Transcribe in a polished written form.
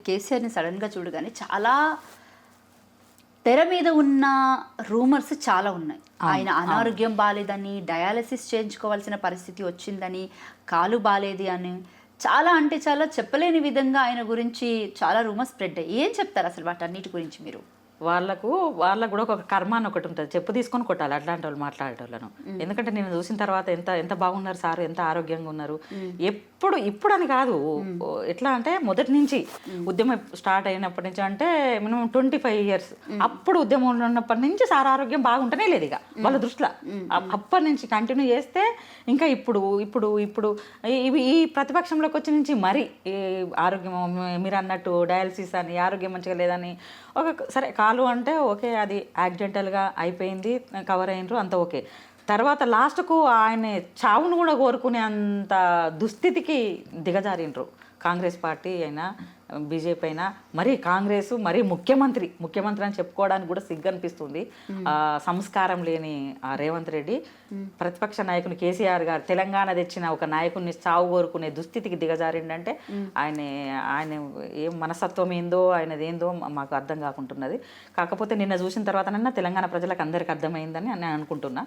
కేసీఆర్ని సడన్గా చూడగానే చాలా తెర మీద ఉన్న రూమర్స్ చాలా ఉన్నాయి. ఆయన అనారోగ్యం బాలేదని, డయాలసిస్ చేయించుకోవాల్సిన పరిస్థితి వచ్చిందని, కాలు బాలేదు అని, చాలా అంటే చాలా చెప్పలేని విధంగా ఆయన గురించి చాలా రూమర్స్ స్ప్రెడ్ అయ్యాయి. ఏం చెప్తారు అసలు వాటన్నిటి గురించి మీరు? వాళ్ళకు కూడా ఒక కర్మ అని ఒకటి ఉంటుంది, చెప్పు తీసుకొని కొట్టాలి అట్లాంటి వాళ్ళు మాట్లాడేటోళ్ళను. ఎందుకంటే నేను చూసిన తర్వాత ఎంత ఎంత బాగున్నారు సార్, ఎంత ఆరోగ్యంగా ఉన్నారు. ఇప్పుడు అని కాదు, ఎట్లా అంటే మొదటి నుంచి ఉద్యమం స్టార్ట్ అయినప్పటి నుంచి, అంటే మినిమం 25 years అప్పుడు ఉద్యమంలో ఉన్నప్పటి నుంచి సార్ ఆరోగ్యం బాగుంటేనే లేదు ఇక వాళ్ళ దృష్టిలో. అప్పటి నుంచి కంటిన్యూ చేస్తే ఇంకా ఇప్పుడు ఇప్పుడు ఇప్పుడు ఈ ప్రతిపక్షంలోకి వచ్చి నుంచి మరి ఆరోగ్యం మీరు అన్నట్టు డయాలసిస్ అని, ఆరోగ్యం మంచిగా లేదని, సరే కాలు అంటే ఓకే, అది యాక్సిడెంటల్గా అయిపోయింది, కవర్ అయినరు, అంత ఓకే. తర్వాత లాస్ట్కు ఆయన చావును కూడా కోరుకునే అంత దుస్థితికి దిగజారినరు. కాంగ్రెస్ పార్టీ అయినా బీజేపీ అయినా, మరీ కాంగ్రెస్, మరీ ముఖ్యమంత్రి అని చెప్పుకోవడానికి కూడా సిగ్గు అనిపిస్తుంది. సంస్కారం లేని రేవంత్ రెడ్డి ప్రతిపక్ష నాయకుని కేసీఆర్ గారు తెలంగాణ తెచ్చిన ఒక నాయకుడిని చావు కోరుకునే దుస్థితికి దిగజారిండంటే ఆయన ఏం మనస్తత్వం ఏందో, ఆయనది ఏందో మాకు అర్థం కాకుంటున్నది. కాకపోతే నిన్న చూసిన తర్వాతనన్నా తెలంగాణ ప్రజలకు అందరికి అర్థమైందని నేను అనుకుంటున్నా.